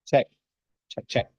Check, check, check.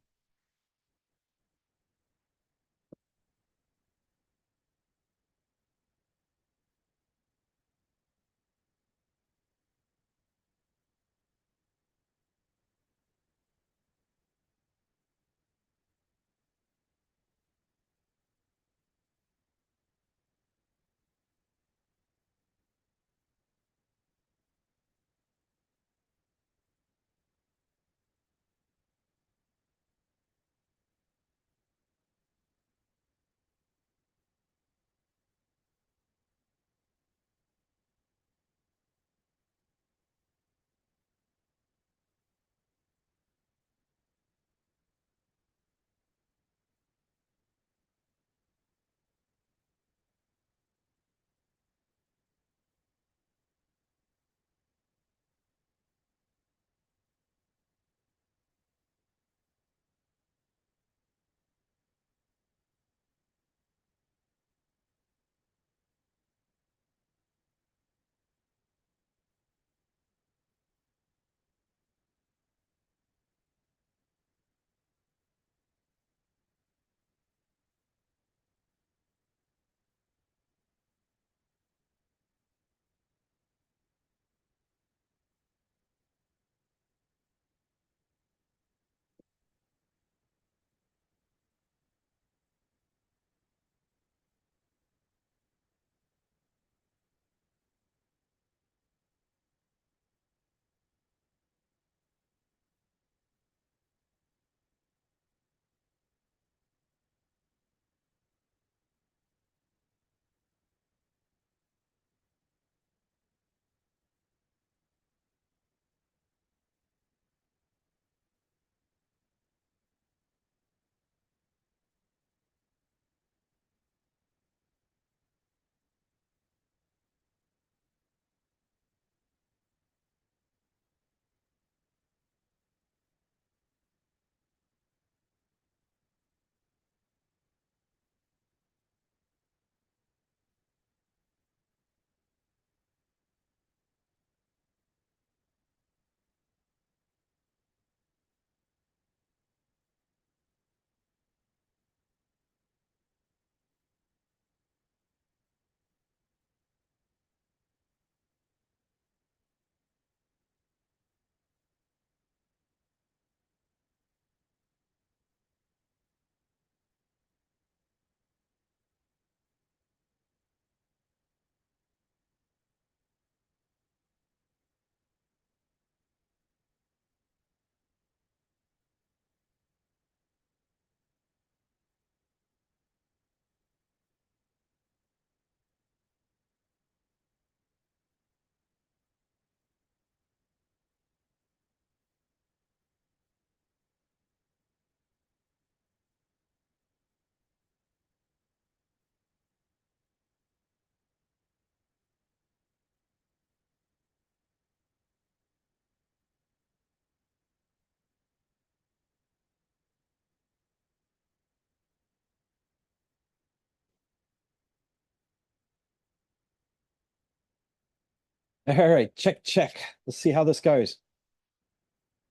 All right, check, check. Let's see how this goes.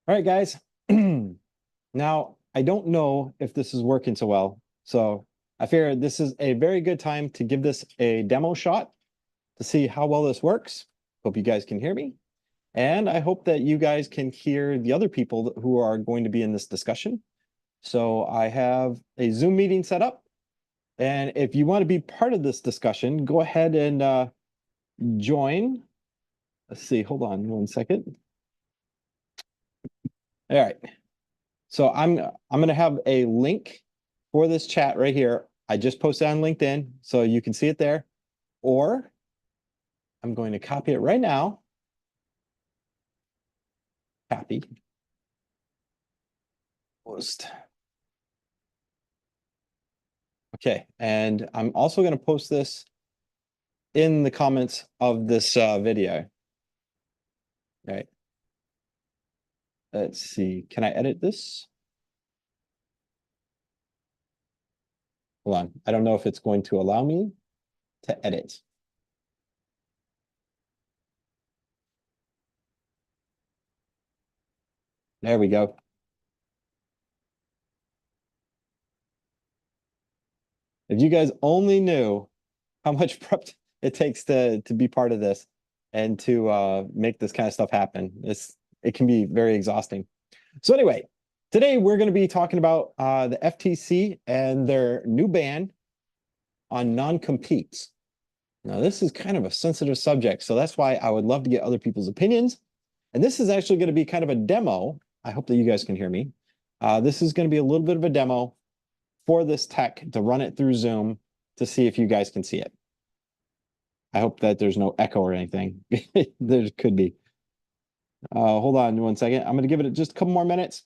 All right, guys. Now, I don't know if this is working so well. So I figure this is a very good time to give this a demo shot to see how well this works. Hope you guys can hear me. And I hope that you guys can hear the other people who are going to be in this discussion. So I have a Zoom meeting set up. And if you want to be part of this discussion, go ahead and join. Let's see, hold on one second. All right. So I'm going to have a link for this chat right here. I just posted on LinkedIn, so you can see it there. Or I'm going to copy it right now. Copy. Post. Okay, and I'm also going to post this in the comments of this video. All right. Let's see. Can I edit this? Hold on. I don't know if it's going to allow me to edit. There we go. If you guys only knew how much prep it takes to be part of this and to make this kind of stuff happen, it can be very exhausting. So anyway, today we're going to be talking about the FTC and their new ban on non-competes. Now, this is kind of a sensitive subject, so that's why I would love to get other people's opinions. And this is actually going to be kind of a demo. I hope that you guys can hear me. This is going to be a little bit of a demo for this tech to run it through Zoom to see if you guys can see it. I hope that there's no echo or anything. There could be. Hold on 1 second. I'm going to give it just a couple more minutes.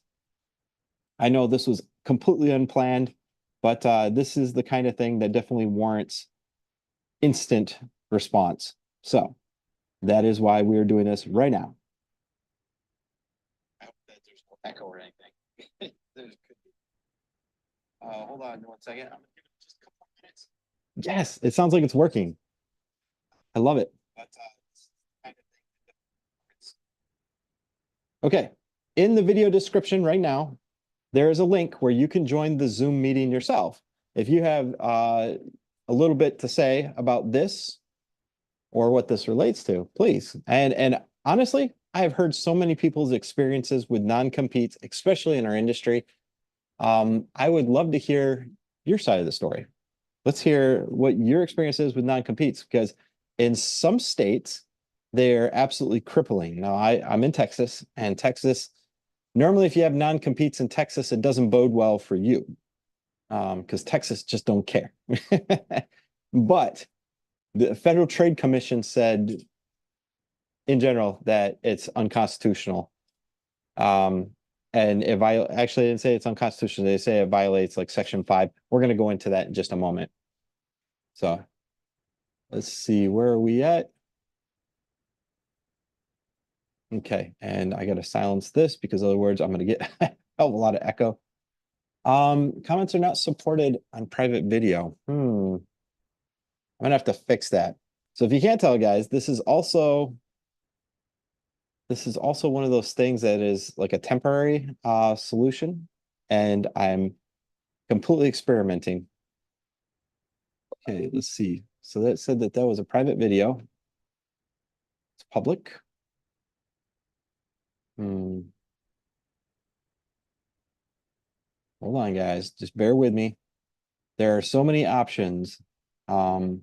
I know this was completely unplanned, but this is the kind of thing that definitely warrants instant response. So that is why we're doing this right now. I hope that there's no echo or anything. There could be. Hold on 1 second. I'm going to give it just a couple more minutes. Yes, it sounds like it's working. I love it. But, kind of thing. Okay, in the video description right now, there is a link where you can join the Zoom meeting yourself. If you have a little bit to say about this or what this relates to, please. And honestly, I have heard so many people's experiences with non-competes, especially in our industry. I would love to hear your side of the story. Let's hear what your experience is with non-competes, because in some states, they're absolutely crippling. Now, I'm in Texas, and Texas, normally if you have non-competes in Texas, it doesn't bode well for you, because Texas just don't care. But the Federal Trade Commission said, in general, that it's unconstitutional. And if I actually didn't say it's unconstitutional, they say it violates like Section 5. We're going to go into that in just a moment. So let's see, where are we at? Okay, and I got to silence this because other words I'm going to get a lot of echo. Comments are not supported on private video. I'm gonna have to fix that. So if you can't tell, guys, this is also one of those things that is like a temporary solution, and I'm completely experimenting. Okay, let's see. So that said that was a private video. It's public. Hold on, guys. Just bear with me. There are so many options that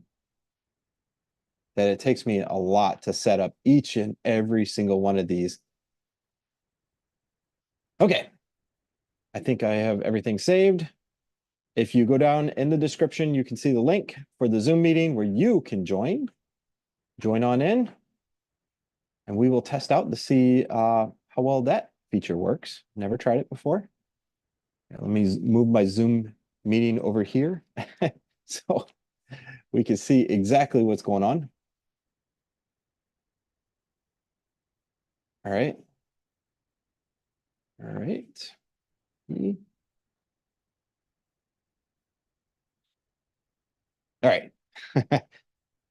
it takes me a lot to set up each and every single one of these. Okay. I think I have everything saved. If you go down in the description, you can see the link for the Zoom meeting where you can join. Join on in, and we will test out to see how well that feature works. Never tried it before. Let me move my Zoom meeting over here so we can see exactly what's going on. All right. All right. All right.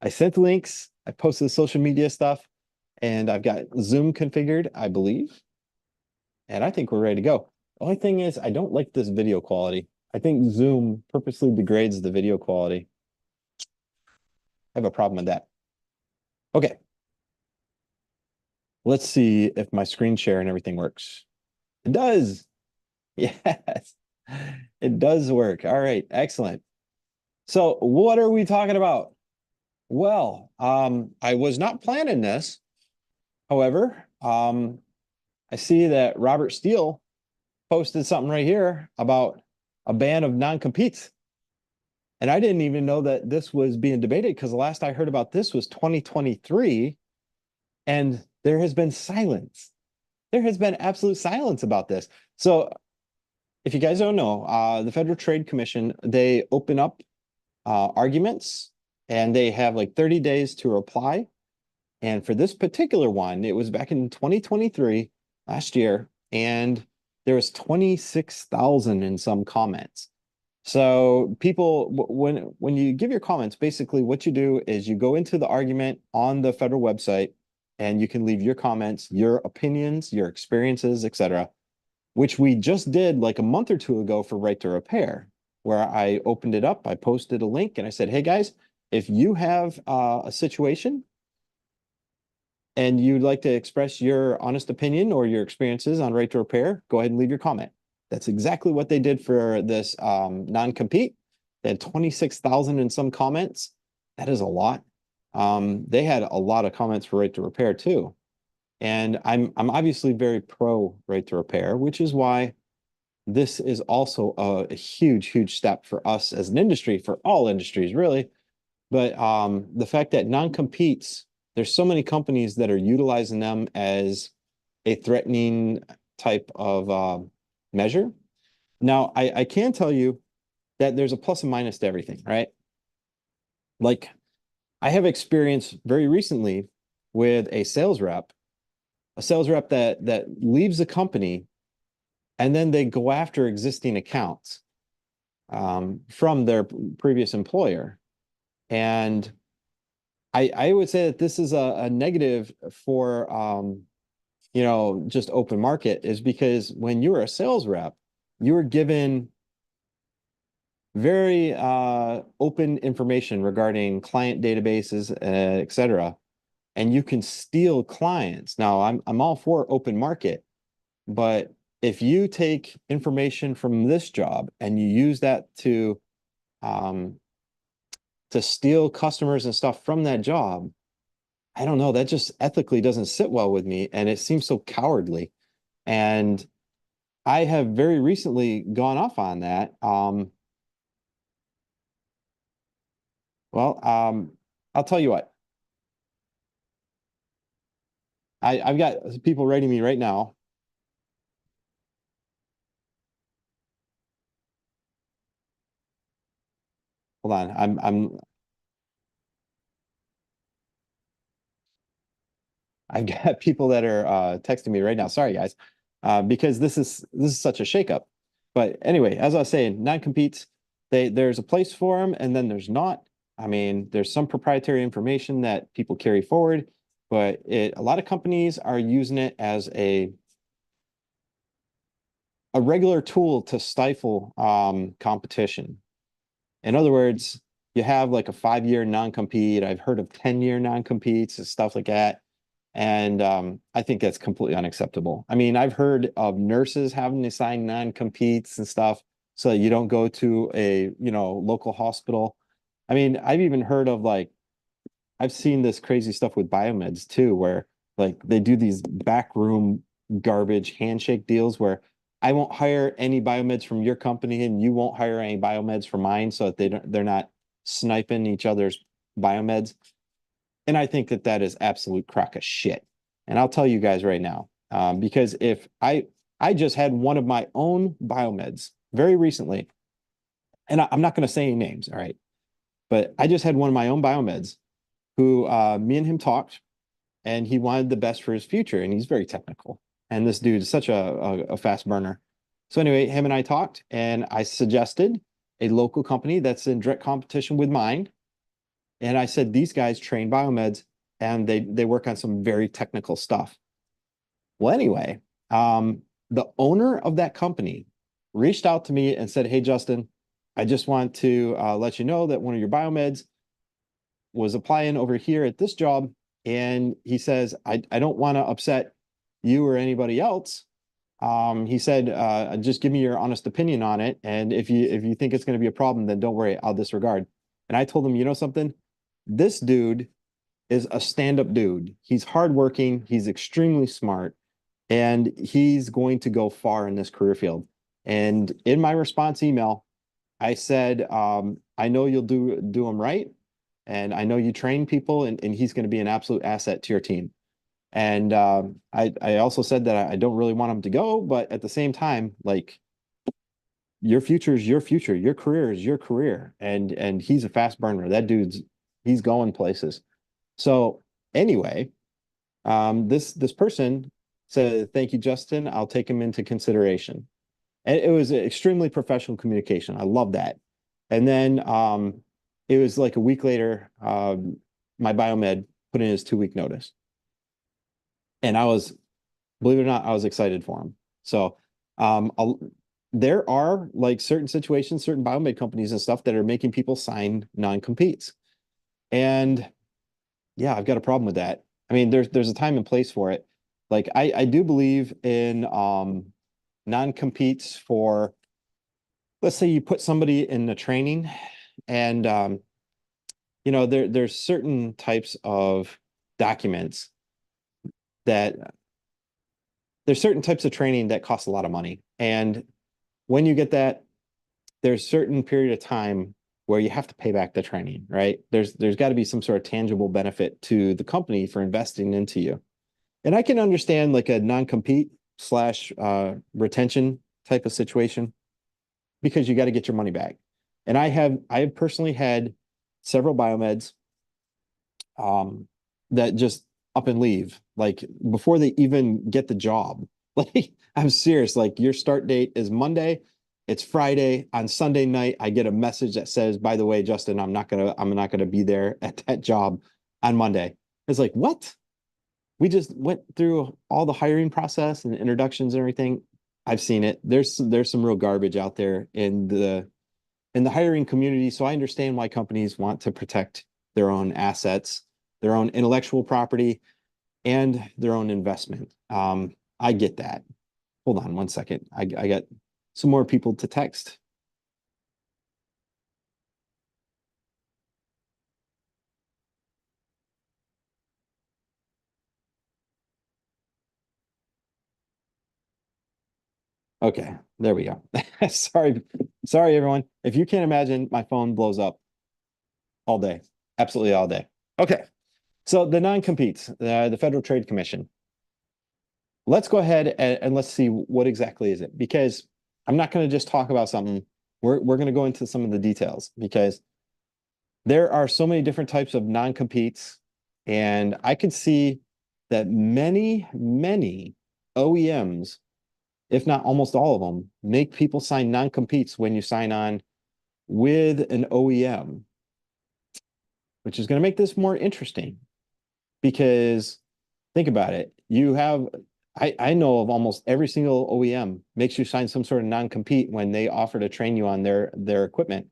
I sent links. I posted the social media stuff, and I've got Zoom configured, I believe. And I think we're ready to go. The only thing is, I don't like this video quality. I think Zoom purposely degrades the video quality. I have a problem with that. Okay. Let's see if my screen share and everything works. It does. Yes, it does work. All right, excellent. So what are we talking about? Well, I was not planning this. However, I see that Robert Steele posted something right here about a ban of non-competes. And I didn't even know that this was being debated, because the last I heard about this was 2023, and there has been silence. There has been absolute silence about this. So if you guys don't know, the Federal Trade Commission, they open up arguments, and they have like 30 days to reply. And for this particular one, it was back in 2023, last year, and there was 26,000 in some comments. So people, when you give your comments, basically what you do is you go into the argument on the federal website, and you can leave your comments, your opinions, your experiences, etc., which we just did like a month or two ago for Right to Repair. where I opened it up, I posted a link, and I said, hey guys, if you have a situation and you'd like to express your honest opinion or your experiences on right to repair, go ahead and leave your comment. That's exactly what they did for this non-compete. They had 26,000 and some comments. That is a lot. They had a lot of comments for right to repair too. And I'm obviously very pro right to repair, which is why this is also a huge, huge step for us as an industry, for all industries, really. But the fact that non-competes, there's so many companies that are utilizing them as a threatening type of measure. Now, I can tell you that there's a plus and minus to everything, right? Like, I have experience very recently with a sales rep that leaves the company and then they go after existing accounts from their previous employer. And I would say that this is a negative for just open market, is because when you're a sales rep, you're given very open information regarding client databases, et cetera, and you can steal clients. Now, I'm all for open market, but if you take information from this job and you use that to steal customers and stuff from that job, I don't know, that just ethically doesn't sit well with me, and it seems so cowardly. And I have very recently gone off on that. I'll tell you what. I've got people writing me right now. Hold on. I've got people that are texting me right now. Sorry, guys, because this is such a shakeup. But anyway, as I was saying, non-competes, there's a place for them, and then there's not. I mean, there's some proprietary information that people carry forward, but a lot of companies are using it as a regular tool to stifle competition. In other words, you have like a 5-year non-compete. I've heard of 10-year non-competes and stuff like that. And I think that's completely unacceptable. I mean, I've heard of nurses having to sign non-competes and stuff so that you don't go to a, local hospital. I mean, I've even heard of I've seen this crazy stuff with biomeds too, where like they do these backroom garbage handshake deals where I won't hire any biomeds from your company and you won't hire any biomeds from mine, so that they're not sniping each other's biomeds. And I think that that is absolute crock of shit. And I'll tell you guys right now, because if I just had one of my own biomeds very recently, and I'm not going to say any names, all right, but I just had one of my own biomeds who me and him talked, and he wanted the best for his future, and he's very technical. And this dude is such a fast burner. So anyway, him and I talked, and I suggested a local company that's in direct competition with mine. And I said, these guys train biomeds, and they work on some very technical stuff. Well, anyway, the owner of that company reached out to me and said, hey, Justin, I just want to let you know that one of your biomeds was applying over here at this job. And he says, I don't want to upset you or anybody else. He said, just give me your honest opinion on it. And if you think it's going to be a problem, then don't worry, I'll disregard. And I told him, you know something? This dude is a stand-up dude. He's hardworking. He's extremely smart, and he's going to go far in this career field. And in my response email, I said, I know you'll do them right. And I know you train people, and he's going to be an absolute asset to your team. And I also said that I don't really want him to go, but at the same time, like, your future is your future. Your career is your career. And he's a fast burner. That he's going places. So anyway, this person said, thank you, Justin. I'll take him into consideration. And it was extremely professional communication. I love that. And then it was like a week later, my biomed put in his 2-week notice. And believe it or not, I was excited for him. So there are like certain situations, certain biomed companies and stuff that are making people sign non-competes. And yeah, I've got a problem with that. I mean, there's a time and place for it. Like I do believe in non-competes for, let's say you put somebody in the training and there's certain types of documents that there's certain types of training that cost a lot of money. And when you get that, there's a certain period of time where you have to pay back the training, right? There's got to be some sort of tangible benefit to the company for investing into you. And I can understand like a non-compete slash retention type of situation because you got to get your money back. And I have personally had several biomeds that just up and leave like before they even get the job. Like I'm serious, like your start date is Monday, it's Friday. On Sunday night, I get a message that says, by the way, Justin, I'm not gonna be there at that job on Monday. It's like, what? We just went through all the hiring process and introductions and everything. I've seen it. There's some real garbage out there in the hiring community. So I understand why companies want to protect their own assets, their own intellectual property, and their own investment. I get that. Hold on one second. I got some more people to text. Okay, there we go. Sorry, everyone. If you can't imagine, my phone blows up all day, absolutely all day. Okay, so the non-competes, the Federal Trade Commission. Let's go ahead and let's see what exactly is it, because I'm not going to just talk about something. We're going to go into some of the details because there are so many different types of non-competes, and I could see that many OEMs, if not almost all of them, make people sign non-competes when you sign on with an OEM, which is going to make this more interesting because think about it. I know of almost every single OEM makes you sign some sort of non-compete when they offer to train you on their equipment.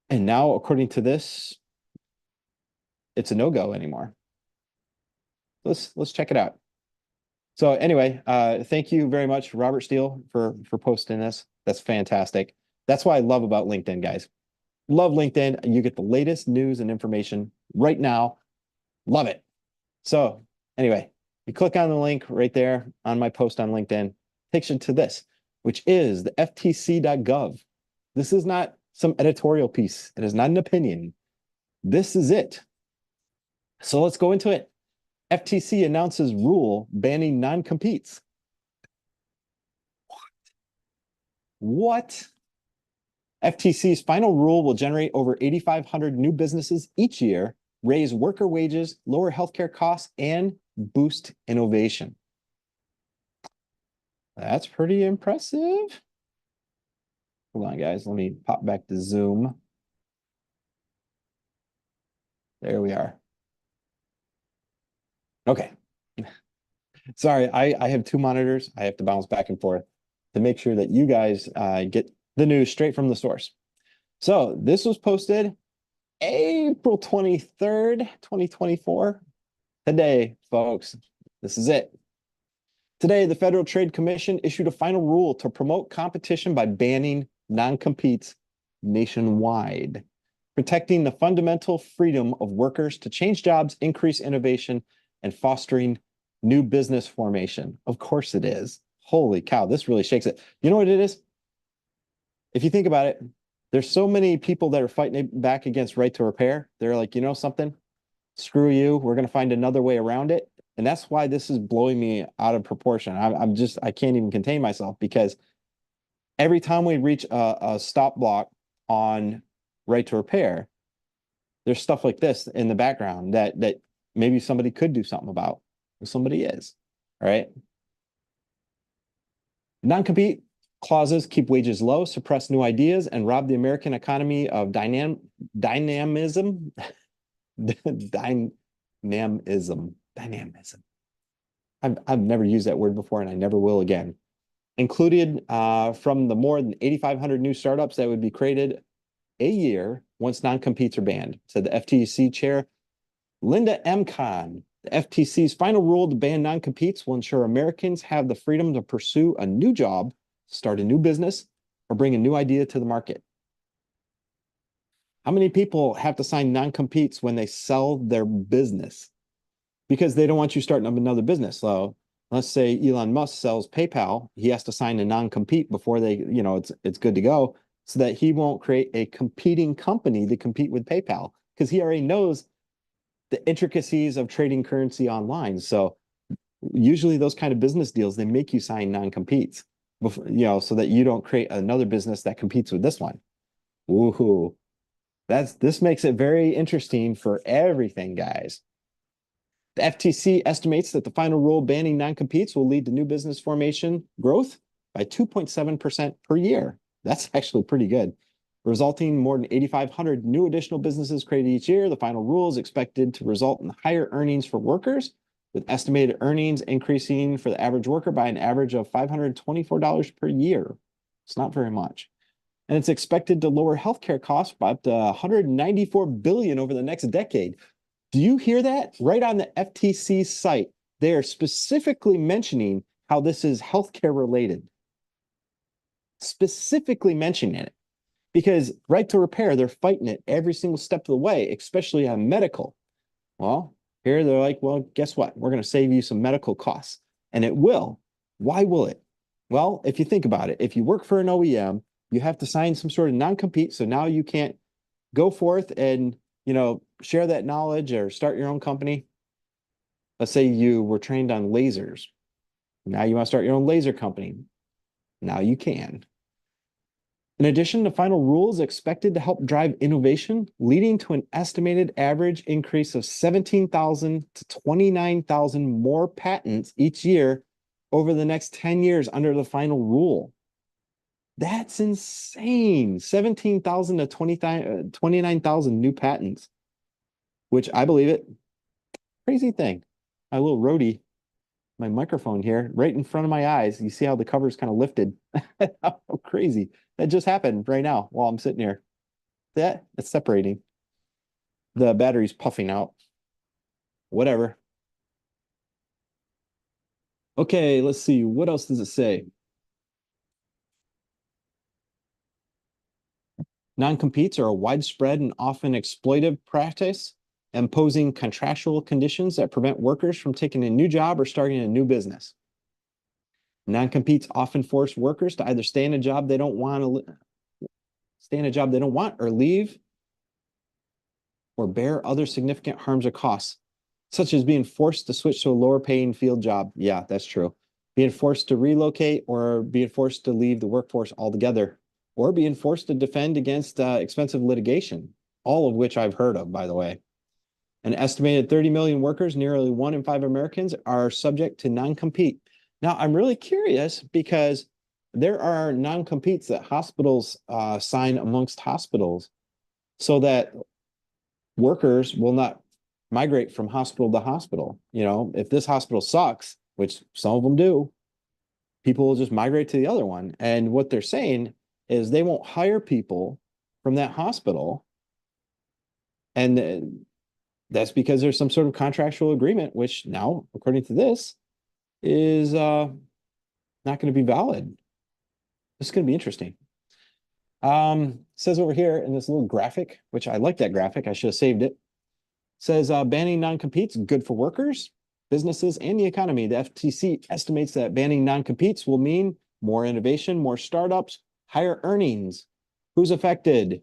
And now, according to this, it's a no-go anymore. Let's check it out. So anyway, thank you very much, Robert Steele, for posting this. That's fantastic. That's what I love about LinkedIn, guys. Love LinkedIn. You get the latest news and information right now. Love it. So anyway, you click on the link right there on my post on LinkedIn, takes you to this, which is the ftc.gov. This is not some editorial piece. It is not an opinion. This is it. So let's go into it. FTC announces rule banning non-competes. What? FTC's final rule will generate over 8,500 new businesses each year, raise worker wages, lower healthcare costs, and boost innovation. That's pretty impressive. Hold on, guys. Let me pop back to Zoom. There we are. Okay. Sorry, I have two monitors. I have to bounce back and forth to make sure that you guys get the news straight from the source. So this was posted April 23rd, 2024. Today, folks, this is it. Today, the Federal Trade Commission issued a final rule to promote competition by banning non-competes nationwide, protecting the fundamental freedom of workers to change jobs, increase innovation, and fostering new business formation. Of course it is. Holy cow, this really shakes it. You know what it is? If you think about it, there's so many people that are fighting back against right to repair. They're like, you know something? Screw you. We're going to find another way around it. And that's why this is blowing me out of proportion. I can't even contain myself because every time we reach a stop block on right to repair, there's stuff like this in the background that maybe somebody could do something about. Somebody is, all right? Non-compete clauses keep wages low, suppress new ideas, and rob the American economy of dynamism. Dynamism. I've never used that word before, and I never will again. included from the more than 8,500 new startups that would be created a year once non-competes are banned, said the FTC chair, Linda M. Khan. The FTC's final rule to ban non-competes will ensure Americans have the freedom to pursue a new job, start a new business, or bring a new idea to the market. How many people have to sign non-competes when they sell their business? Because they don't want you starting up another business. So let's say Elon Musk sells PayPal, he has to sign a non-compete before it's good to go, so that he won't create a competing company to compete with PayPal, because he already knows the intricacies of trading currency online. So usually those kind of business deals, they make you sign non-competes, so that you don't create another business that competes with this one. Woohoo. This makes it very interesting for everything, guys. The FTC estimates that the final rule banning non-competes will lead to new business formation growth by 2.7% per year. That's actually pretty good, resulting in more than 8,500 new additional businesses created each year. The final rule is expected to result in higher earnings for workers, with estimated earnings increasing for the average worker by an average of $524 per year. It's not very much. And it's expected to lower healthcare costs by up to $194 billion over the next decade. Do you hear that? Right on the FTC site, they are specifically mentioning how this is healthcare related. Specifically mentioning it. Because right to repair, they're fighting it every single step of the way, especially on medical. Well, here they're like, well, guess what? We're going to save you some medical costs. And it will. Why will it? Well, if you think about it, if you work for an OEM, you have to sign some sort of non-compete. So now you can't go forth and, share that knowledge or start your own company. Let's say you were trained on lasers. Now you want to start your own laser company. Now you can. In addition, the final rule is expected to help drive innovation, leading to an estimated average increase of 17,000 to 29,000 more patents each year over the next 10 years under the final rule. That's insane. 17,000 to 29,000 new patents, which I believe it. Crazy thing. My little roadie, my microphone here, right in front of my eyes. You see how the cover's kind of lifted. How crazy. That just happened right now while I'm sitting here. It's separating. The battery's puffing out. Whatever. Okay, let's see. What else does it say? Non-competes are a widespread and often exploitive practice, imposing contractual conditions that prevent workers from taking a new job or starting a new business. Non-competes often force workers to either stay in a job they don't want or leave, or bear other significant harms or costs, such as being forced to switch to a lower paying field job. Yeah, that's true. Being forced to relocate, or being forced to leave the workforce altogether, or being forced to defend against expensive litigation, all of which I've heard of, by the way. An estimated 30 million workers, nearly 1 in 5 Americans, are subject to non-compete. Now, I'm really curious because there are non-competes that hospitals sign amongst hospitals so that workers will not migrate from hospital to hospital. If this hospital sucks, which some of them do, people will just migrate to the other one. And what they're saying is they won't hire people from that hospital. And that's because there's some sort of contractual agreement, which now, according to this, is not going to be valid. This is going to be interesting. Says over here in this little graphic, which I like that graphic, I should have saved it. Says banning non-competes, good for workers, businesses, and the economy. The FTC estimates that banning non-competes will mean more innovation, more startups, higher earnings. Who's affected?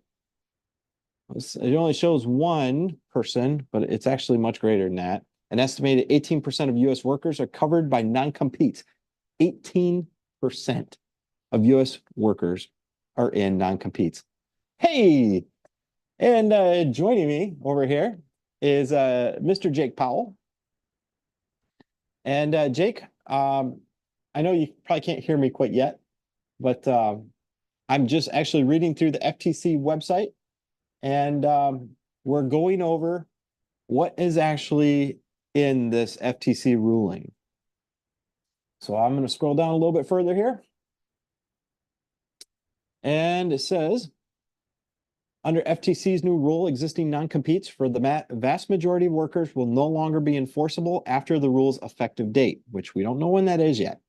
It only shows one person, but it's actually much greater than that. An estimated 18% of U.S. workers are covered by non-competes. 18% of U.S. workers are in non-competes. Hey, and joining me over here is Mr. Jake Powell. And Jake, I know you probably can't hear me quite yet, but I'm just actually reading through the FTC website, and we're going over what is actually in this FTC ruling. So I'm going to scroll down a little bit further here. And it says, under FTC's new rule, existing non-competes for the vast majority of workers will no longer be enforceable after the rule's effective date, which we don't know when that is yet.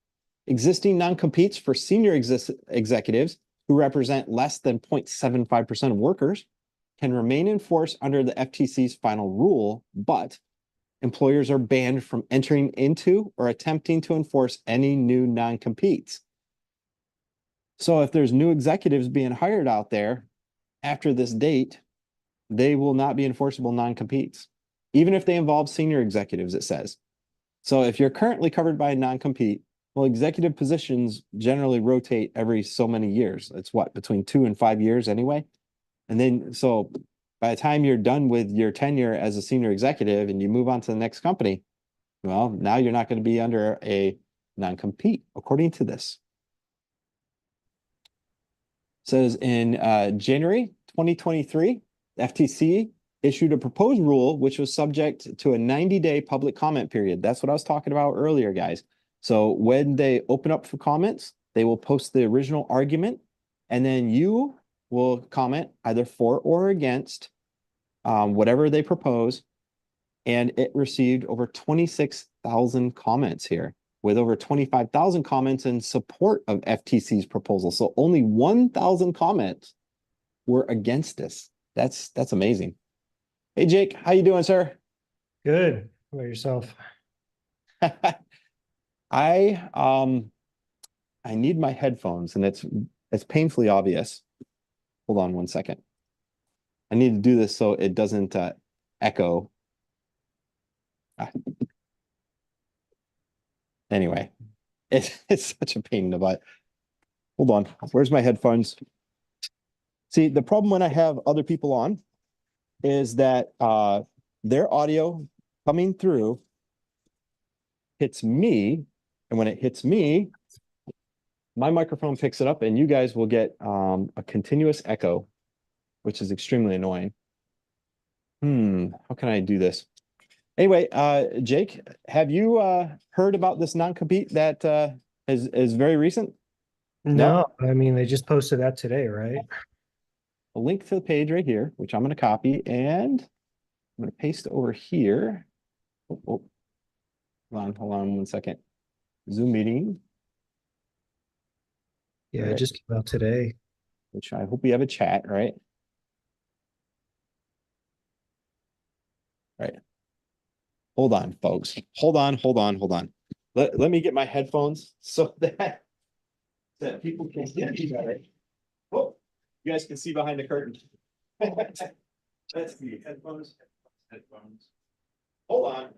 Existing non-competes for senior executives who represent less than 0.75% of workers can remain in force under the FTC's final rule, but employers are banned from entering into or attempting to enforce any new non-competes. So if there's new executives being hired out there after this date, they will not be enforceable non-competes, even if they involve senior executives, it says. So if you're currently covered by a non-compete, well, executive positions generally rotate every so many years. It's what, between 2 and 5 years anyway? And then, so by the time you're done with your tenure as a senior executive and you move on to the next company, well, now you're not going to be under a non-compete, according to this. It says in January 2023, the FTC issued a proposed rule which was subject to a 90-day public comment period. That's what I was talking about earlier, guys. So when they open up for comments, they will post the original argument, and then you will comment either for or against whatever they propose. And it received over 26,000 comments here, with over 25,000 comments in support of FTC's proposal. So only 1,000 comments were against this. That's amazing. Hey, Jake, how you doing, sir? Good. How about yourself? I need my headphones, and it's painfully obvious. Hold on one second. I need to do this so it doesn't echo. Anyway, it's such a pain in the butt. Hold on. Where's my headphones? See, the problem when I have other people on is that their audio coming through hits me, and when it hits me, my microphone picks it up, and you guys will get a continuous echo, which is extremely annoying. How can I do this? Anyway, Jake, have you heard about this non-compete that is very recent? No, I mean, they just posted that today, right? A link to the page right here, which I'm going to copy, and I'm going to paste over here. Hold on one second. Zoom meeting. Yeah, it just came out today. Which I hope we have a chat, right? Right. Hold on, folks. Hold on. Let me get my headphones so that people can hear me better. Oh, you guys can see behind the curtain. Let's see. Headphones. Hold on.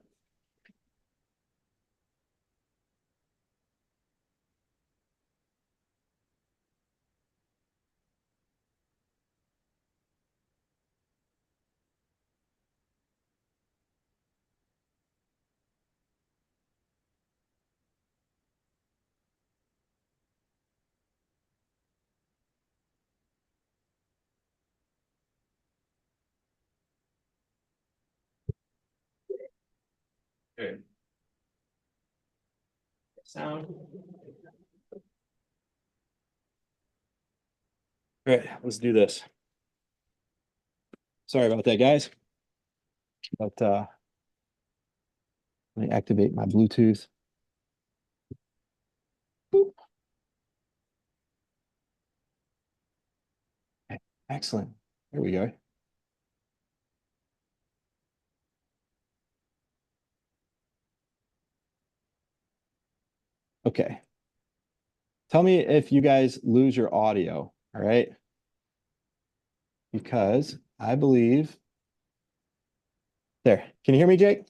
Good. Sound. All right, let's do this. Sorry about that, guys. But let me activate my Bluetooth. Boop. Okay, excellent. There we go. Okay. Tell me if you guys lose your audio, all right? Because I believe. There. Can you hear me, Jake?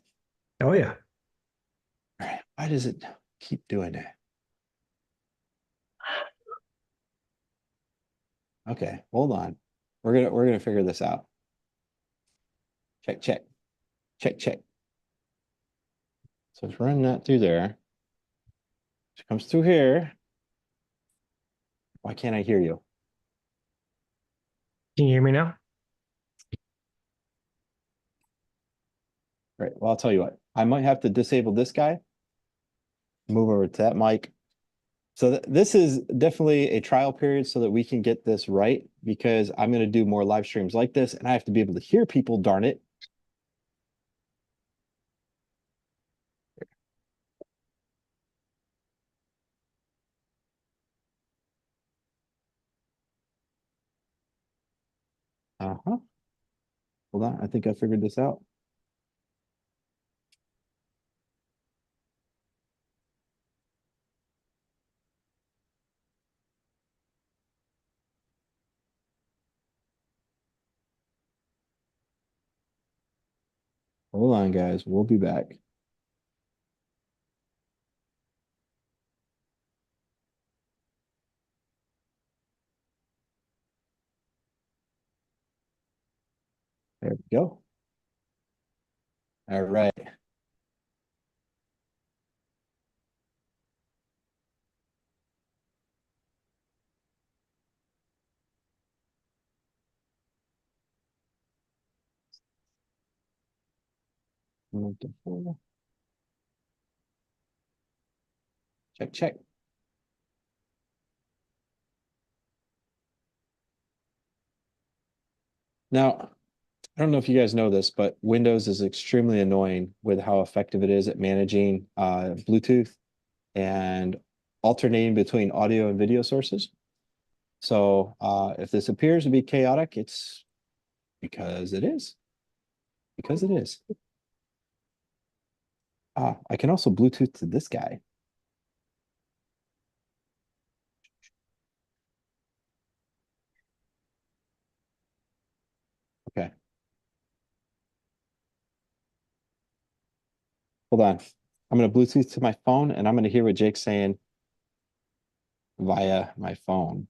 Oh, yeah. All right. Why does it keep doing that? Okay, hold on. We're gonna figure this out. Check. So it's running that through there. It comes through here. Why can't I hear you? Can you hear me now? Right. Well, I'll tell you what. I might have to disable this guy. Move over to that mic. So this is definitely a trial period so that we can get this right, because I'm going to do more live streams like this and I have to be able to hear people, darn it. Uh-huh. Hold on. I think I figured this out. Hold on, guys. We'll be back. There we go. All right. Check, check. Now, I don't know if you guys know this, but Windows is extremely annoying with how effective it is at managing Bluetooth and alternating between audio and video sources. So if this appears to be chaotic, it's because it is. Because it is. I can also Bluetooth to this guy. Okay. Hold on. I'm going to Bluetooth to my phone and I'm going to hear what Jake's saying via my phone.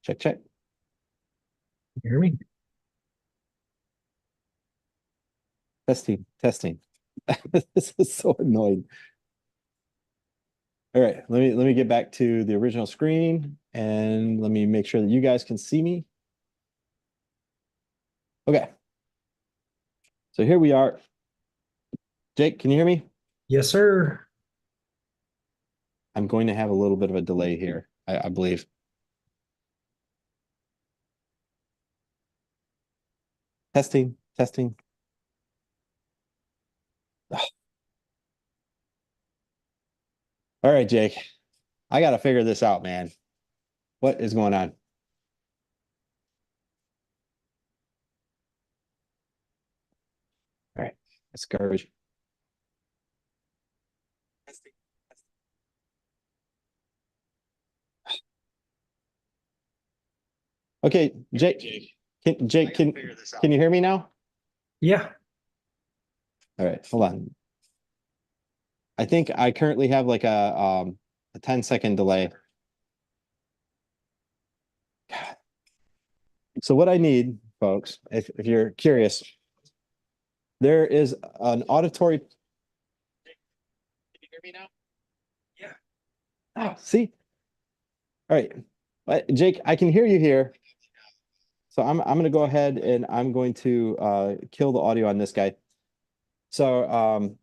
Check, check. You hear me? Testing, testing. This is so annoying. All right, let me get back to the original screen and let me make sure that you guys can see me. Okay. So here we are. Jake, can you hear me? Yes, sir. I'm going to have a little bit of a delay here, I believe. Testing, testing. Ugh. All right, Jake. I got to figure this out, man. What is going on? All right, that's garbage. Okay, Jake, can you hear me now? Yeah. All right, hold on. I think I currently have like a 10-second delay. God. So what I need, folks, if you're curious, there is an auditory. Can you hear me now? Yeah. Oh, see? All right. Jake, I can hear you here. So I'm gonna go ahead and I'm going to kill the audio on this guy. So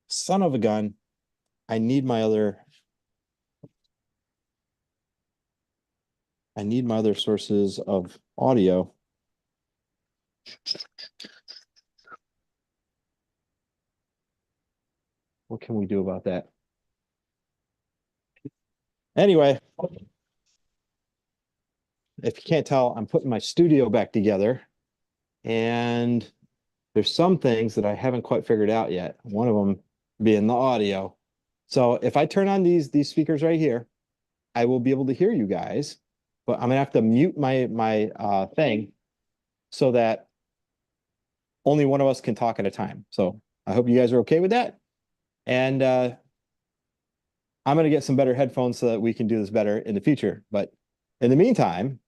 son of a gun, I need my other sources of audio. What can we do about that? Anyway, if you can't tell, I'm putting my studio back together and there's some things that I haven't quite figured out yet. One of them being the audio. So if I turn on these speakers right here, I will be able to hear you guys, but I'm gonna have to mute my thing so that only one of us can talk at a time. So I hope you guys are okay with that. And I'm gonna get some better headphones so that we can do this better in the future. But in the meantime,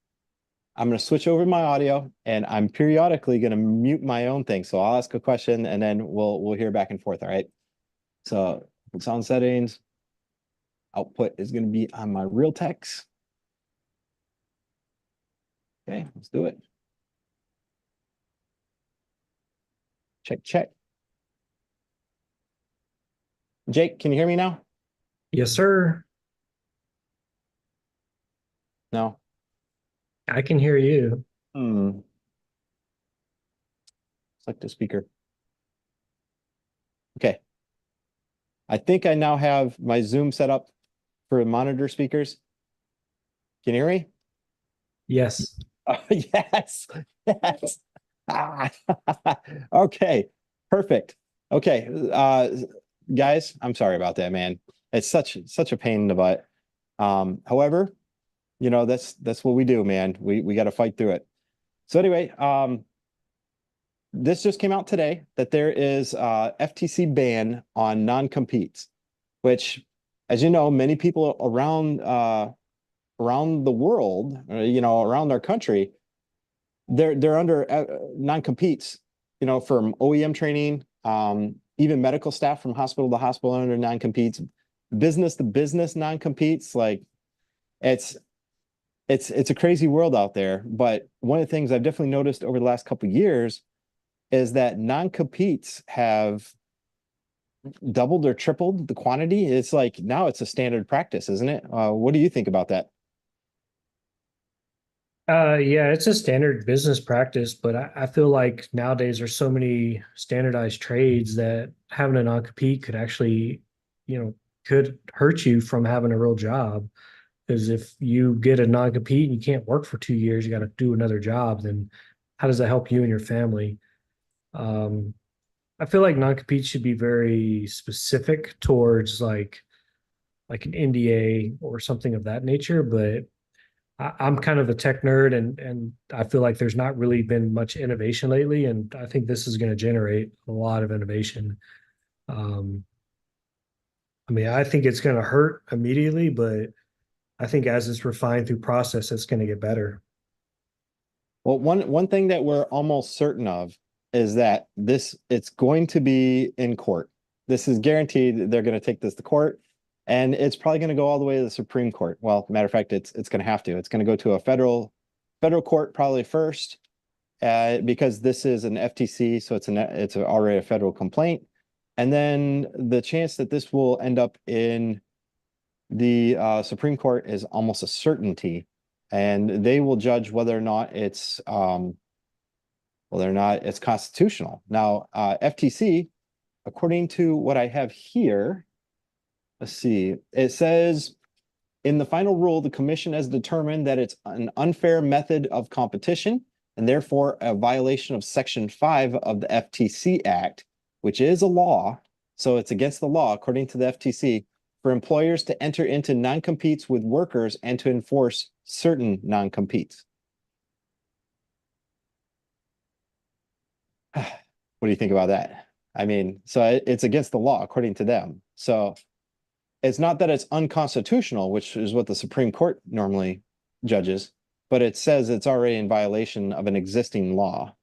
I'm going to switch over my audio and I'm periodically going to mute my own thing. So I'll ask a question and then we'll hear back and forth. All right. So sound settings, output is going to be on my real text. Okay, let's do it. Check, check. Jake, can you hear me now? Yes, sir. No. I can hear you. Hmm. Select the speaker. Okay. I think I now have my Zoom set up for monitor speakers. Can you hear me? Yes. Yes. Yes. Ah. Okay. Perfect. Okay. Guys, I'm sorry about that, man. It's such a pain in the butt. However, that's what we do, man. We got to fight through it. So anyway, this just came out today that there is FTC ban on non-competes, which, as you know, many people around the world, around our country, they're under non-competes, from OEM training, even medical staff from hospital to hospital under non-competes, business to business non-competes. Like it's it's a crazy world out there. But one of the things I've definitely noticed over the last couple of years is that non-competes have doubled or tripled the quantity. It's like now it's a standard practice, isn't it? What do you think about that? Yeah, it's a standard business practice, but I feel like nowadays there's so many standardized trades that having a non-compete could actually, could hurt you from having a real job. Because if you get a non-compete and you can't work for 2 years, you got to do another job, then how does that help you and your family? Um, I feel like non-compete should be very specific towards like an NDA or something of that nature, but I'm kind of a tech nerd and I feel like there's not really been much innovation lately. And I think this is going to generate a lot of innovation. Um, I mean, I think it's going to hurt immediately, but I think as it's refined through process, it's going to get better. Well, one thing that we're almost certain of is that it's going to be in court. This is guaranteed. They're going to take this to court, and it's probably going to go all the way to the Supreme Court. Well, matter of fact, it's going to have to. It's going to go to a federal court probably first, because this is an FTC, so it's already a federal complaint, and then the chance that this will end up in the Supreme Court is almost a certainty, and they will judge whether or not it's constitutional. Now, FTC, according to what I have here, let's see, it says in the final rule, the commission has determined that it's an unfair method of competition and therefore a violation of Section 5 of the FTC Act, which is a law. So it's against the law, according to the FTC, for employers to enter into non-competes with workers and to enforce certain non-competes. What do you think about that? I mean, so it's against the law, according to them. So it's not that it's unconstitutional, which is what the Supreme Court normally judges, but it says it's already in violation of an existing law.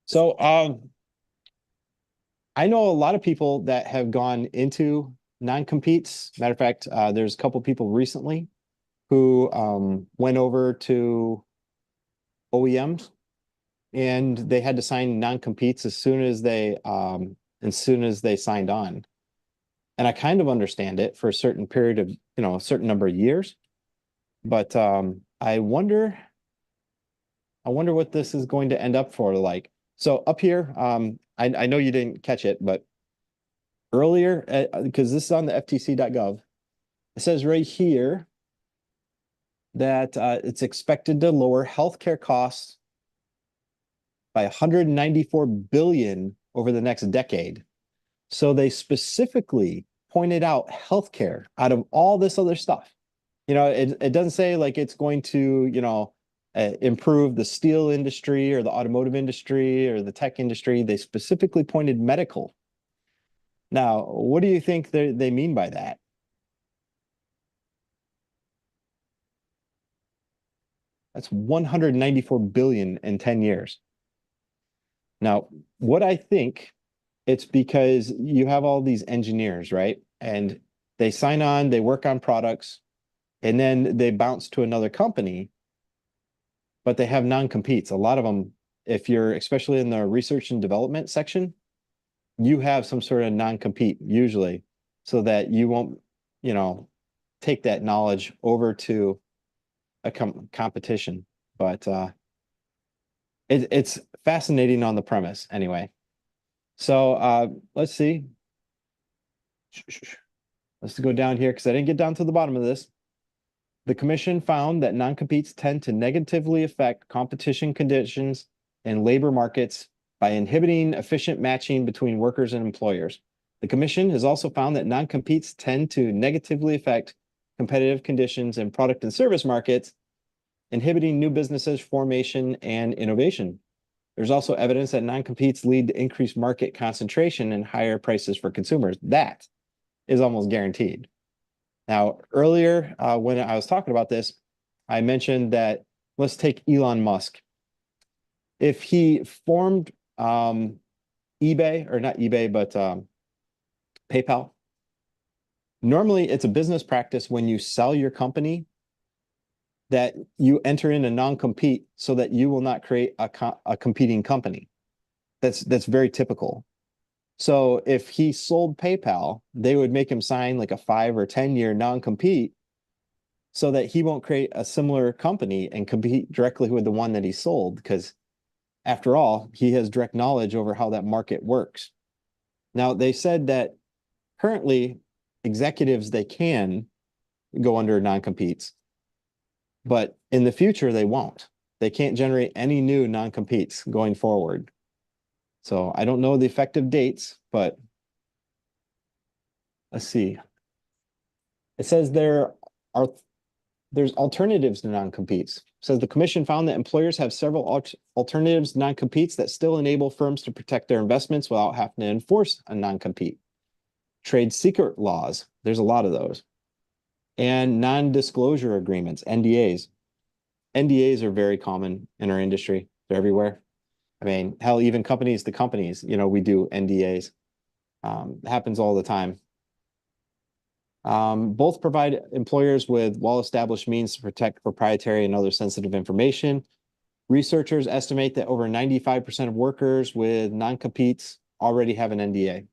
So I know a lot of people that have gone into non-competes. Matter of fact, there's a couple people recently who went over to OEMs and they had to sign non-competes as soon as they signed on. And I kind of understand it for a certain period of, a certain number of years. But I wonder what this is going to end up for. Like, so up here, I know you didn't catch it, but earlier, because this is on the FTC.gov, it says right here that it's expected to lower healthcare costs by 194 billion over the next decade. So they specifically pointed out healthcare out of all this other stuff. It doesn't say like it's going to, improve the steel industry or the automotive industry or the tech industry. They specifically pointed medical. Now, what do you think they mean by that? That's 194 billion in 10 years. Now, what I think it's because you have all these engineers, right? And they sign on, they work on products, and then they bounce to another company. but they have non-competes. A lot of them, if you're especially in the research and development section, you have some sort of non-compete usually, so that you won't, take that knowledge over to a competition. But it's fascinating on the premise anyway. So let's see. Let's go down here because I didn't get down to the bottom of this. The commission found that non-competes tend to negatively affect competition conditions in labor markets by inhibiting efficient matching between workers and employers. The commission has also found that non-competes tend to negatively affect competitive conditions in product and service markets, inhibiting new businesses formation and innovation. There's also evidence that non-competes lead to increased market concentration and higher prices for consumers. That is almost guaranteed. Now, earlier when I was talking about this, I mentioned that let's take Elon Musk. If he formed eBay, or not eBay, but PayPal, normally it's a business practice when you sell your company that you enter in a non-compete so that you will not create a competing company. That's very typical. So if he sold PayPal, they would make him sign like a 5 or 10-year non-compete so that he won't create a similar company and compete directly with the one that he sold, because after all, he has direct knowledge over how that market works. Now, they said that currently executives, they can go under non-competes, but in the future, they won't. They can't generate any new non-competes going forward. So I don't know the effective dates, but let's see. It says there's alternatives to non-competes. It says the commission found that employers have several alternatives to non-competes that still enable firms to protect their investments without having to enforce a non-compete. Trade secret laws, there's a lot of those. And non-disclosure agreements, NDAs. NDAs are very common in our industry. They're everywhere. I mean, hell, even companies to companies, we do NDAs. It happens all the time. Both provide employers with well-established means to protect proprietary and other sensitive information. Researchers estimate that over 95% of workers with non-competes already have an NDA.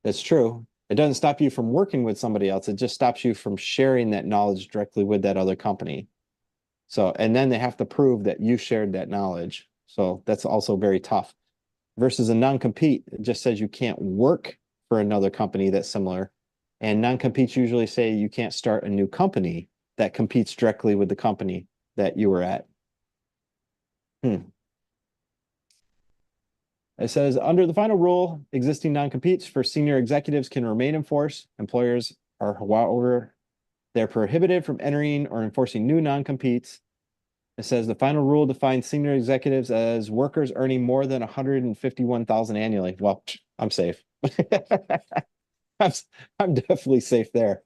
That's true. It doesn't stop you from working with somebody else. It just stops you from sharing that knowledge directly with that other company. So, and then they have to prove that you shared that knowledge. So that's also very tough. Versus a non-compete, it just says you can't work for another company that's similar. And non-competes usually say you can't start a new company that competes directly with the company that you were at. It says, under the final rule, existing non-competes for senior executives can remain in force. Employers are, however, they're prohibited from entering or enforcing new non-competes. It says the final rule defines senior executives as workers earning more than $151,000 annually. Well, I'm safe. I'm definitely safe there.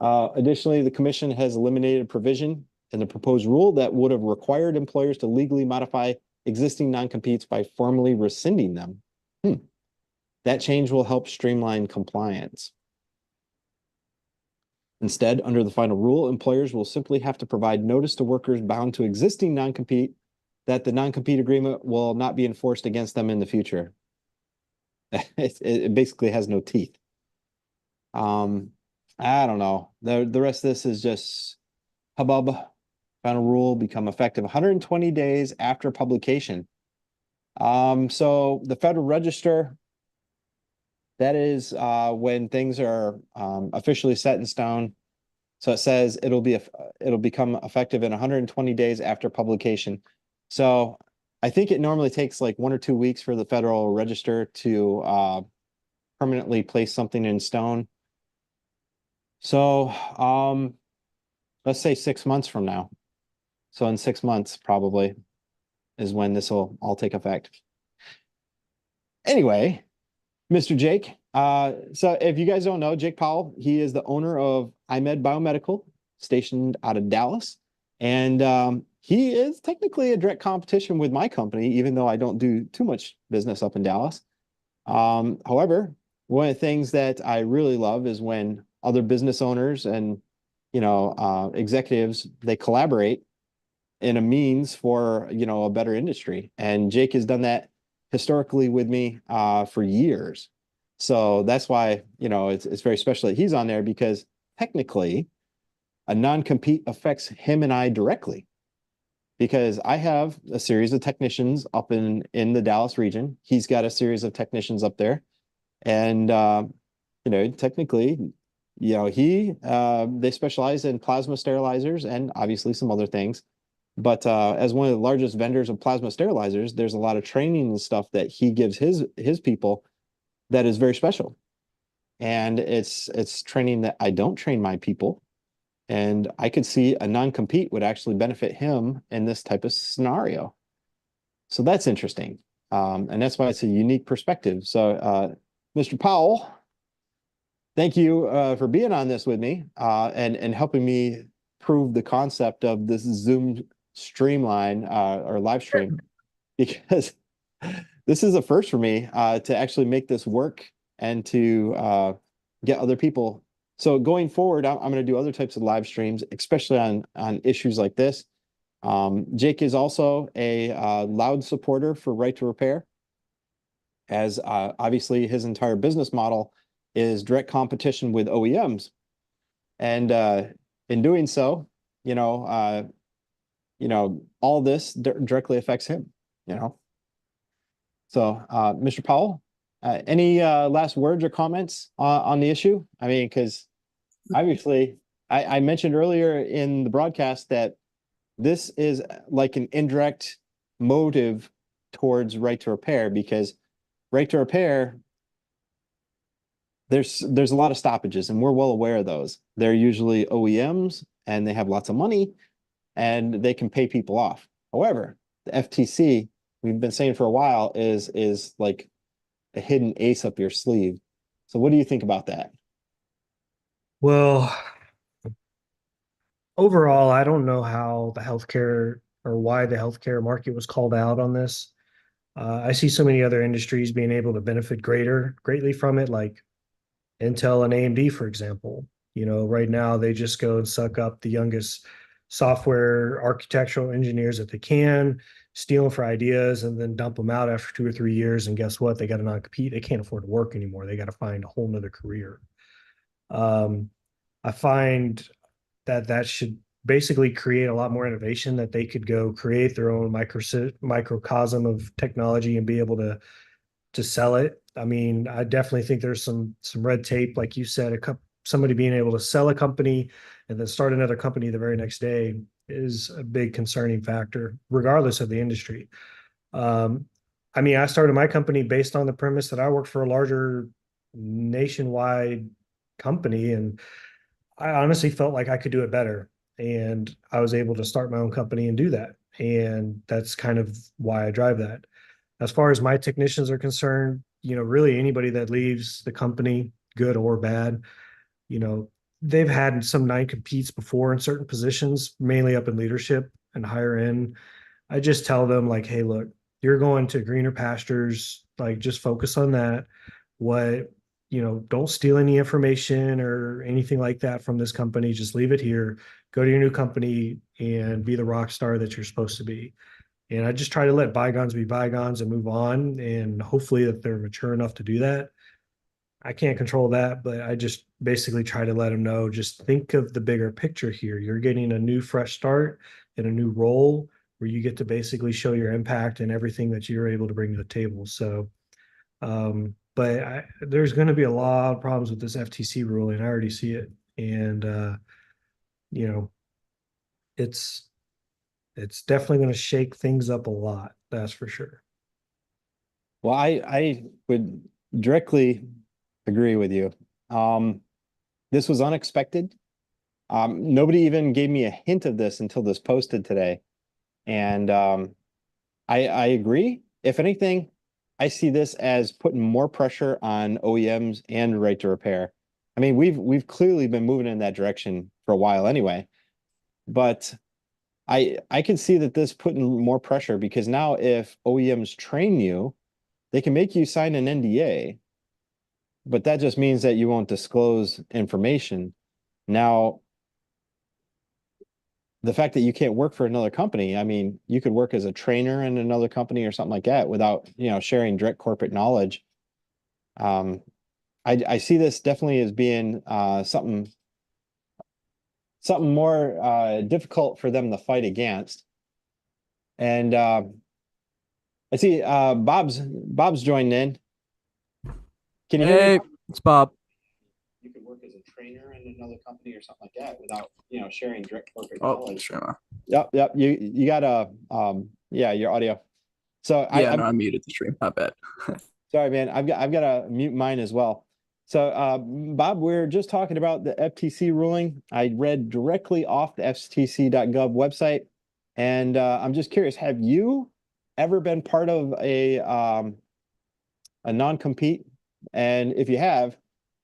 Additionally, the commission has eliminated a provision in the proposed rule that would have required employers to legally modify existing non-competes by formally rescinding them. That change will help streamline compliance. Instead, under the final rule, employers will simply have to provide notice to workers bound to existing non-compete that the non-compete agreement will not be enforced against them in the future. It basically has no teeth. I don't know. The rest of this is just hubbub. Final rule become effective 120 days after publication. So the Federal Register, that is when things are officially set in stone. So it says it'll become effective in 120 days after publication. So I think it normally takes like 1 or 2 weeks for the Federal Register to permanently place something in stone. So let's say 6 months from now. So in 6 months probably is when this will all take effect. Anyway, Mr. Jake. So if you guys don't know, Jake Powell, he is the owner of iMed Biomedical, stationed out of Dallas. And he is technically a direct competition with my company, even though I don't do too much business up in Dallas. However, one of the things that I really love is when other business owners and executives, they collaborate a means for, you know, a better industry. And Jake has done that historically with me for years. So that's why, you know, it's very special that he's on there, because technically a non-compete affects him and I directly, because I have a series of technicians up in the Dallas region. He's got a series of technicians up there. And you know, technically, you know, they specialize in plasma sterilizers and obviously some other things. But as one of the largest vendors of plasma sterilizers, there's a lot of training and stuff that he gives his people that is very special. And it's training that I don't train my people. And I could see a non-compete would actually benefit him in this type of scenario. So that's interesting. And that's why it's a unique perspective. So Mr. Powell, thank you for being on this with me and helping me prove the concept of this Zoom streamline or live stream, because this is a first for me to actually make this work and to get other people. So going forward, I'm going to do other types of live streams, especially on issues like this. Jake is also a loud supporter for right to repair, as obviously his entire business model is direct competition with OEMs. And in doing so, you know, all this directly affects him, you know. So, Mr. Powell, any last words or comments on the issue? I mean, because obviously, I mentioned earlier in the broadcast that this is like an indirect motive towards right to repair, because right to repair, there's a lot of stoppages, and we're well aware of those. They're usually OEMs, and they have lots of money, and they can pay people off. However, the FTC, we've been saying for a while, is like a hidden ace up your sleeve. So what do you think about that? Well, overall, I don't know how the healthcare or why the healthcare market was called out on this. I see so many other industries being able to benefit greatly from it, like Intel and AMD, for example. You know, right now they just go and suck up the youngest software architectural engineers that they can, steal them for ideas, and then dump them out after 2 or 3 years. And guess what? They got to non-compete. They can't afford to work anymore. They got to find a whole nother career. Um, I find that should basically create a lot more innovation, that they could go create their own microcosm of technology and be able to sell it. I mean, I definitely think there's some red tape, like you said, somebody being able to sell a company and then start another company the very next day is a big concerning factor, regardless of the industry. Um, I mean, I started my company based on the premise that I worked for a larger nationwide company, and I honestly felt like I could do it better. And I was able to start my own company and do that. And that's kind of why I drive that. As far as my technicians are concerned, you know, really anybody that leaves the company, good or bad, you know, they've had some non-competes before in certain positions, mainly up in leadership and higher end. I just tell them, like, hey, look, you're going to greener pastures, like just focus on that. What, you know, don't steal any information or anything like that from this company. Just leave it here. Go to your new company and be the rock star that you're supposed to be. And I just try to let bygones be bygones and move on. And hopefully that they're mature enough to do that. I can't control that, but I just basically try to let them know, just think of the bigger picture here. You're getting a new fresh start in a new role where you get to basically show your impact and everything that you're able to bring to the table. So, but there's going to be a lot of problems with this FTC ruling. I already see it. And, you know, it's, it's definitely going to shake things up a lot. That's for sure. Well, I would directly agree with you. This was unexpected. Nobody even gave me a hint of this until this posted today. And I agree. If anything, I see this as putting more pressure on OEMs and right to repair. I mean, we've clearly been moving in that direction for a while anyway. But I can see that this putting more pressure, because now if OEMs train you, they can make you sign an NDA, but that just means that you won't disclose information. Now, the fact that you can't work for another company, I mean, you could work as a trainer in another company or something like that without, sharing direct corporate knowledge. Um, I see this definitely as being something more difficult for them to fight against. And I see Bob's joined in. Can you hear me? Hey, it's Bob. You could work as a trainer in another company or something like that without, sharing direct corporate Oh, knowledge. sure. Yep. You got yeah, your audio. So Yeah, I'm no, I muted the stream. Not bad. sorry, man. I've got to mute mine as well. So Bob, we're just talking about the FTC ruling. I read directly off the FTC.gov website, and I'm just curious, have you ever been part of a non-compete? And if you have,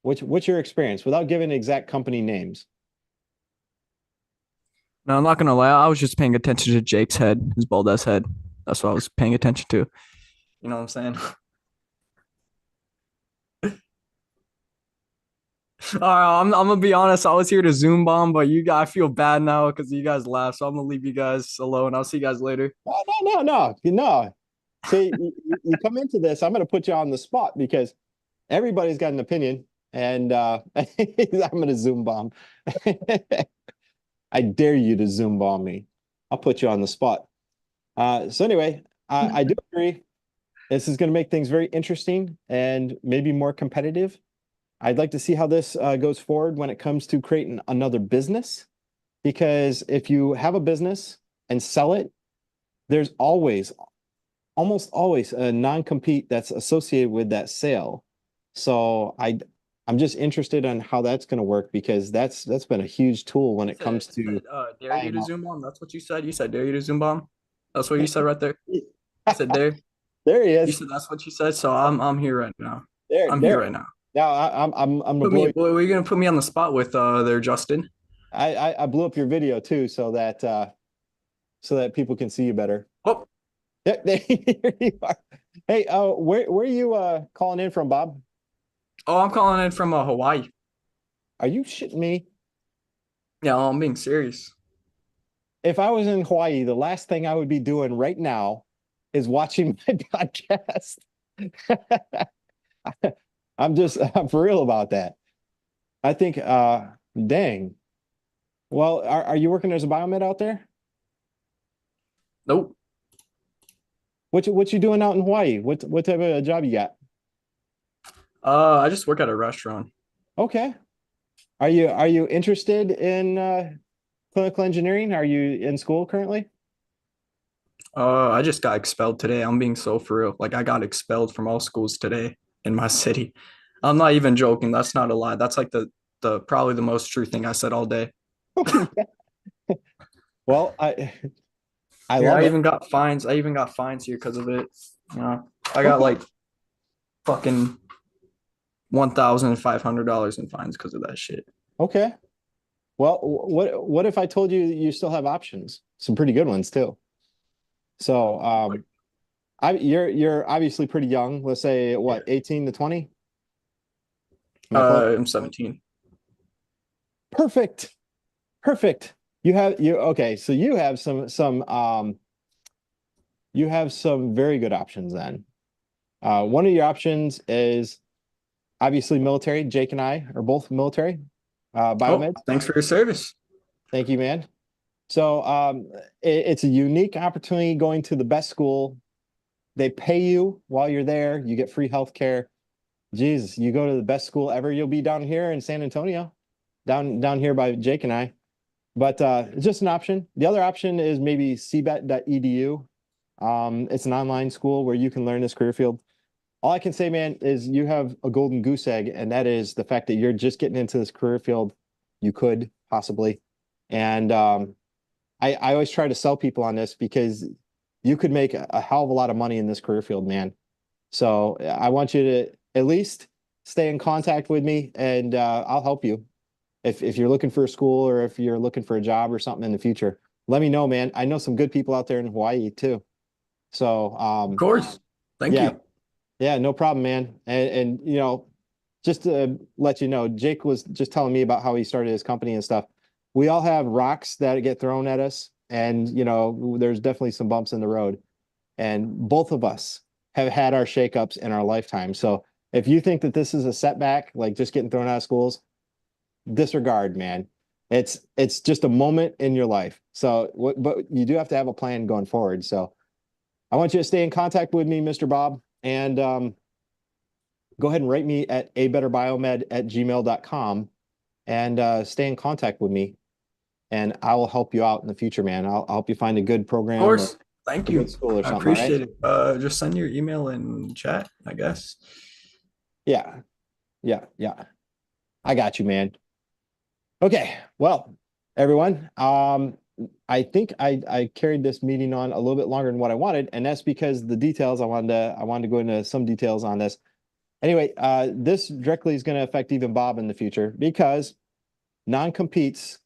what's your experience without giving exact company names? No, I'm not gonna lie. I was just paying attention to Jake's head, his bald ass head. That's what I was paying attention to. You know what I'm saying? All right, I'm gonna be honest. I was here to Zoom bomb, but I feel bad now because you guys laughed. So I'm gonna leave you guys alone. I'll see you guys later. No. See, you come into this, I'm going to put you on the spot because everybody's got an opinion, and I'm going to Zoom bomb. I dare you to Zoom bomb me. I'll put you on the spot. So anyway, I do agree. This is going to make things very interesting and maybe more competitive. I'd like to see how this goes forward when it comes to creating another business, because if you have a business and sell it, there's almost always a non-compete that's associated with that sale. So I'm just interested on how that's going to work, because that's been a huge tool when it comes to Dare you buying to out. Zoom bomb. That's what you said. You said dare you to Zoom bomb. That's what you said right there. You said dare. There he You is. said that's what you said. So I'm here right now. I'm here There. right now. Now I'm gonna Put me. Were you gonna put me on the spot with there, Justin? I blew up your video too, so that people can see you better. Oh, Here you are. Hey, where are you calling in from, Bob? I'm calling in from Hawaii. Are you shitting me? Yeah, I'm being serious. If I was in Hawaii, the last thing I would be doing right now is watching my podcast. I'm for real about that. I think dang. Well, are you working as a biomed out there? Nope. What you doing out in Hawaii? What type of job you got? I just work at a restaurant. Okay. Are you interested in clinical engineering? Are you in school currently? I just got expelled today. I'm being so for real. Like I got expelled from all schools today in my city. I'm not even joking. That's not a lie. That's like the probably the most true thing I said all day. Well, I Here, love I it. even got fines. I even got fines here because of it. You know, I got Okay. like fucking $1,500 in fines because of that shit. Okay. Well, what if I told you you still have options? Some pretty good ones too. So, Like, you're obviously pretty young. Let's say yeah. what, 18 to 20? Am I close? I'm 17. Perfect. Perfect. You okay, so you have some very good options then. One of your options is obviously military. Jake and I are both military, Oh, biomeds. thanks for your service. Thank you, man. So it's a unique opportunity going to the best school. They pay you while you're there. You get free healthcare. Jesus, you go to the best school ever. You'll be down here in San Antonio, down here by Jake and I. But it's just an option. The other option is maybe cbet.edu. It's an online school where you can learn this career field. All I can say, man, is you have a golden goose egg, and that is the fact that you're just getting into this career field. You could possibly. And I always try to sell people on this because you could make a hell of a lot of money in this career field, man. So I want you to at least stay in contact with me, and I'll help you. If you're looking for a school or if you're looking for a job or something in the future, let me know, man. I know some good people out there in Hawaii too. So Of course. Thank yeah, you. yeah, no problem, man. And just to let you know, Jake was just telling me about how he started his company and stuff. we all have rocks that get thrown at us, and you know, there's definitely some bumps in the road. And both of us have had our shakeups in our lifetime. So if you think that this is a setback, like just getting thrown out of schools, disregard, man. It's just a moment in your life. So but you do have to have a plan going forward. So I want you to stay in contact with me, Mr. Bob, and go ahead and write me at abetterbiomed@gmail.com and stay in contact with me, and I will help you out in the future, man. I'll help you find a good program. Of course. Thank a you. good school or I something. All right? appreciate it. Just send your email in chat, I guess. Yeah. I got you, man. Okay. Well, everyone, I think I carried this meeting on a little bit longer than what I wanted, and that's because the details I wanted to go into some details on this. Anyway, this directly is going to affect even Bob in the future, because non-competes,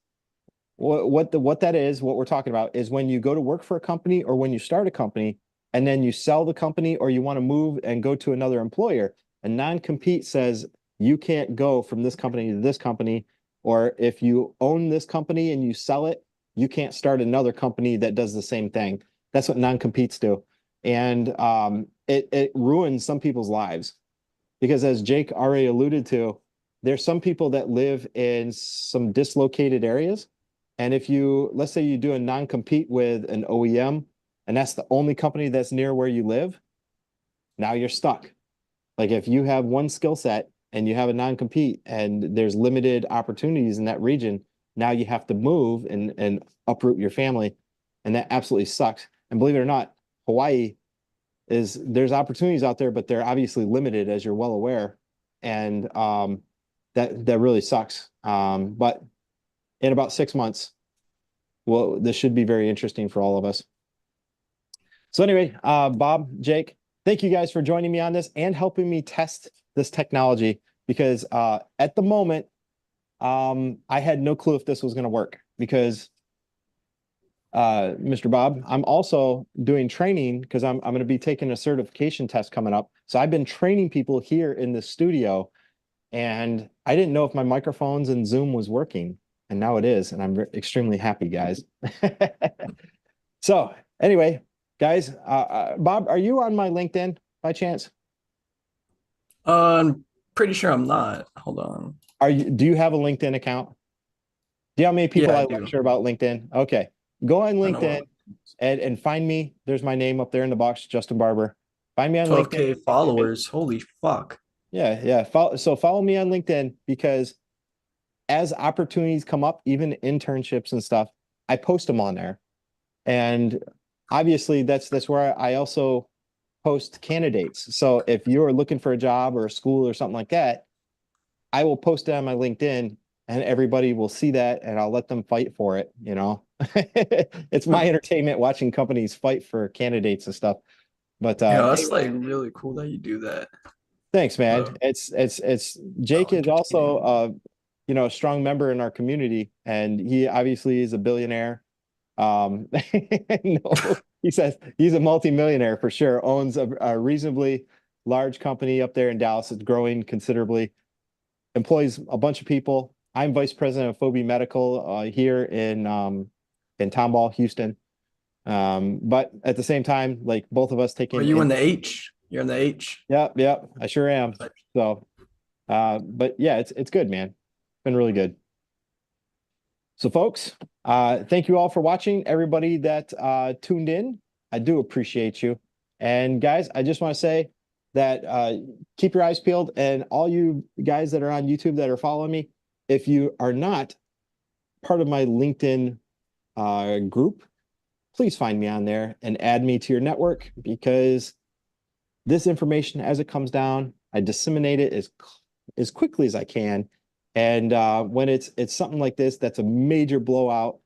what that is, what we're talking about is when you go to work for a company or when you start a company and then you sell the company or you want to move and go to another employer. A non-compete says you can't go from this company to this company, or if you own this company and you sell it, you can't start another company that does the same thing. That's what non-competes do. And it ruins some people's lives, because as Jake already alluded to, there's some people that live in some dislocated areas. And if you, let's say you do a non-compete with an OEM, and that's the only company that's near where you live, now you're stuck. Like if you have one skill set and you have a non-compete and there's limited opportunities in that region, now you have to move and uproot your family. And that absolutely sucks. And believe it or not, Hawaii there's opportunities out there, but they're obviously limited, as you're well aware. And that really sucks. But in about 6 months, well, this should be very interesting for all of us. So anyway, Bob, Jake, thank you guys for joining me on this and helping me test this technology, because at the moment, I had no clue if this was going to work, because Mr. Bob, I'm also doing training because I'm going to be taking a certification test coming up. So I've been training people here in the studio, and I didn't know if my microphones and Zoom was working, and now it is, and I'm extremely happy, guys. So anyway, guys, Bob, are you on my LinkedIn by chance? I'm pretty sure I'm not. Hold on. Do you have a LinkedIn account? Do you know how many people Yeah, I I do. lecture about LinkedIn? Okay. Go on I know LinkedIn and find me. There's my name up there in the box, Justin Barber. Find me on LinkedIn. 12K followers. Holy fuck. Yeah. Follow me on LinkedIn, because as opportunities come up, even internships and stuff, I post them on there. And obviously that's where I also post candidates. So if you're looking for a job or a school or something like that, I will post it on my LinkedIn, and everybody will see that, and I'll let them fight for it. You know, it's my entertainment watching companies fight for candidates and stuff. But Yeah, that's like really cool that you do that. thanks, man. It's Jake is also a strong member in our community, and he obviously is a billionaire. No, he says he's a multimillionaire for sure, owns a reasonably large company up there in Dallas. It's growing considerably, employs a bunch of people. I'm vice president of Phoebe Medical here in Tomball, Houston. But at the same time, like both of us taking. Are you in the H? You're in the H. Yep, I sure am. So, but yeah, it's good, man. It's been really good. So, folks, thank you all for watching. Everybody that tuned in, I do appreciate you. And guys, I just want to say that keep your eyes peeled, and all you guys that are on YouTube that are following me, if you are not part of my LinkedIn group, please find me on there and add me to your network, because this information, as it comes down, I disseminate it as quickly as I can. And when it's something like this, that's a major blowout,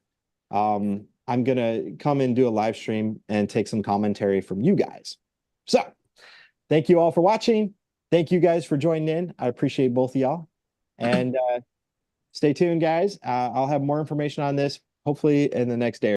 I'm gonna come and do a live stream and take some commentary from you guys. So thank you all for watching. Thank you guys for joining in. I appreciate both of y'all. And stay tuned, guys. I'll have more information on this hopefully in the next day.